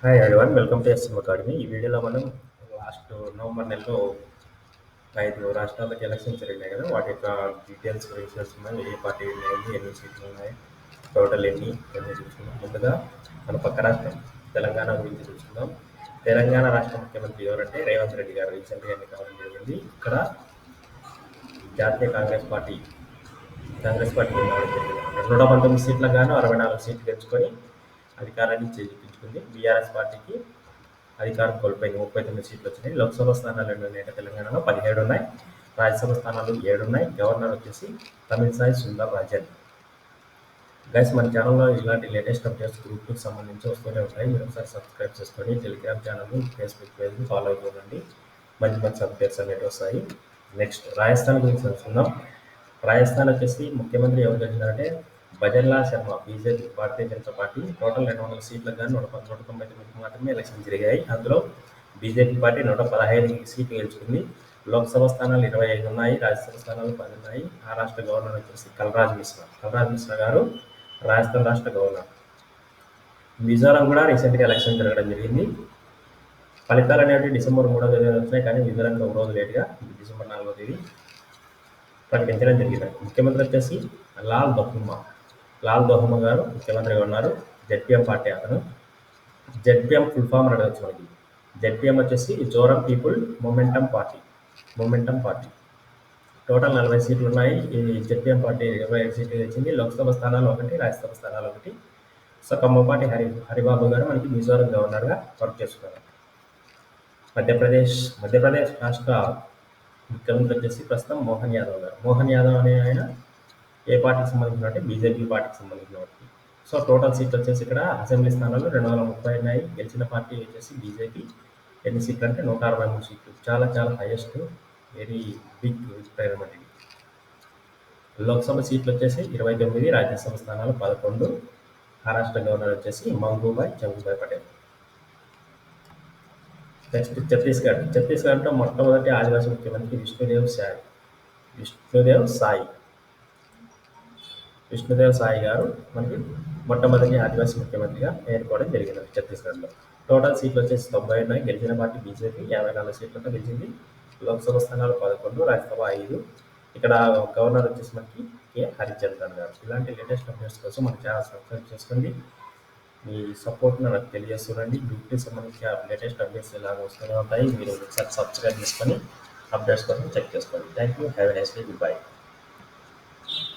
Hi everyone welcome to S M academy. ఈ వీడియోలో మనం లాస్ట్ నవంబర్ నెలలో 5 రాష్ట్రాలకు ఎలక్షన్స్ జరిగినాయి కదా, వాటి యొక్క డీటెయిల్స్ గురించి తెలుసుకున్నాం. ఏ పార్టీ విన్ అయింది, ఎన్ని సీట్లు ఉన్నాయి, టోటల్ ఎన్ని చూసుకున్నాం. ముందుగా మన పక్క రాష్ట్రం తెలంగాణ గురించి చూసుకుందాం. తెలంగాణ రాష్ట్ర ముఖ్యమంత్రి ఎవరంటే రేవంత్ రెడ్డి గారు రీసెంట్గా ఎన్నిక కావడం జరిగింది. ఇక్కడ జాతీయ కాంగ్రెస్ పార్టీ విన్ అవ్వడం జరిగింది. 219 సీట్లకు గాను 64 సీట్లు గెలుచుకొని అధికారాన్ని చేజిక్కించుకుంది. బీఆర్ఎస్ పార్టీకి అధికారం కోల్పోయింది. 39 సీట్లు వచ్చినాయి. లోక్సభ స్థానాలు 2 ఉన్నాయి. తెలంగాణలో 17 ఉన్నాయి. రాజ్యసభ స్థానాలు 7 ఉన్నాయి. గవర్నర్ వచ్చేసి తమిళసాయి సుందర్ రాజన్. గైస్, మన ఛానల్లో ఇలాంటి లేటెస్ట్ అప్డేట్స్ గ్రూప్కి సంబంధించి వస్తూనే ఉంటాయి. మీరు ఒకసారి సబ్స్క్రైబ్ చేసుకొని టెలిగ్రామ్ ఛానల్ని, ఫేస్బుక్ పేజ్ని ఫాలో అయిపోండి. మంచి మంచి అప్డేట్స్ అనేవి వస్తాయి. నెక్స్ట్ రాజస్థాన్ గురించి తెలుసుకుందాం. రాజస్థాన్ వచ్చేసి ముఖ్యమంత్రి ఎవరు గెలిచినారంటే Bhajan Lal Sharma, BJP, Bharatiya Janata party. Total 200 సీట్లకు కానీ 199 మాత్రమే ఎలక్షన్ జరిగాయి. అందులో బీజేపీ పార్టీ 115 సీట్లు గెలుచుకుంది. లోక్సభ స్థానాలు 25 ఉన్నాయి. రాజ్యసభ స్థానాలు 10 ఉన్నాయి. ఆ రాష్ట్ర గవర్నర్ వచ్చేసి కల్రాజ్ మిశ్రా గారు రాజస్థాన్ రాష్ట్ర గవర్నర్. మిజోరాం కూడా రీసెంట్గా ఎలక్షన్ జరగడం జరిగింది. ఫలితాలు అనేవి డిసెంబర్ 3వ తేదీన వచ్చినాయి, కానీ మిజోరాంకి ఒక రోజు లేట్గా డిసెంబర్ 4వ తేదీ ప్రకటించడం జరిగింది. ముఖ్యమంత్రి వచ్చేసి లాల్ దోహమా గారు ముఖ్యమంత్రిగా ఉన్నారు. జెడ్పీఎం పార్టీ అతను. జెడ్పీఎం ఫుల్ ఫామ్ అడగచ్చు మనకి. జెడ్పీఎం వచ్చేసి Zoram people momentum party. Total 40 సీట్లు ఉన్నాయి. ఈ జెడ్పీఎం పార్టీ 25 సీట్లు తెచ్చింది. లోక్సభ స్థానాలు 1, రాజ్యసభ స్థానాలు 1. సో కమ్మపాటి హరిబాబు గారు మనకి మిజోరం గవర్నర్గా వర్క్ చేస్తున్నారు. మధ్యప్రదేశ్ రాష్ట్ర ముఖ్యమంత్రి వచ్చేసి ప్రస్తుతం మోహన్ యాదవ్ అనే ఆయన ఏ పార్టీకి సంబంధించిన అంటే బీజేపీ పార్టీకి సంబంధించిన వాటికి. సో టోటల్ సీట్లు వచ్చేసి ఇక్కడ అసెంబ్లీ స్థానాలు 230 ఉన్నాయి. గెలిచిన పార్టీ వచ్చేసి బీజేపీ. ఎన్ని సీట్లు అంటే 163 సీట్లు. చాలా చాలా హైయెస్ట్, వెరీ బిగ్ అన్నమాట. లోక్సభ సీట్లు వచ్చేసి 29, రాజ్యసభ స్థానాలు 11. ఆ రాష్ట్ర గవర్నర్ వచ్చేసి మంగూభాయ్ పటేల్. నెక్స్ట్ ఛత్తీస్గఢ్లో మొట్టమొదటి ఆదివాసీ ముఖ్యమంత్రి విష్ణుదేవ్ సాయి గారు మనకి మొట్టమొదటి ఆదివాసీ ముఖ్యమంత్రిగా ఏర్పడడం జరిగింది ఛత్తీస్గఢ్లో. టోటల్ సీట్లు వచ్చేసి 90 ఉన్నాయి. గెలిచిన పార్టీ బీజేపీ 54 సీట్లతో గెలిచింది. లోక్సభ స్థానాలు 11, రాజ్యసభ 5. ఇక్కడ గవర్నర్ వచ్చేసి మనకి కె హరిచంద్రన్ గారు. ఇలాంటి లేటెస్ట్ అప్డేట్స్ కోసం మన ఛానల్ సబ్స్క్రైబ్ చేసుకోండి. మీ సపోర్ట్ని నాకు తెలియజేస్తుండండి. గ్రూప్కి సంబంధించి లేటెస్ట్ అప్డేట్స్ ఎలాగ వస్తూనే ఉంటాయి. మీరు ఒకసారి సబ్స్క్రైబ్ చేసుకొని అప్డేట్స్ కోసం చెక్ చేసుకోండి. Thank you. Have a nice day. Good bye.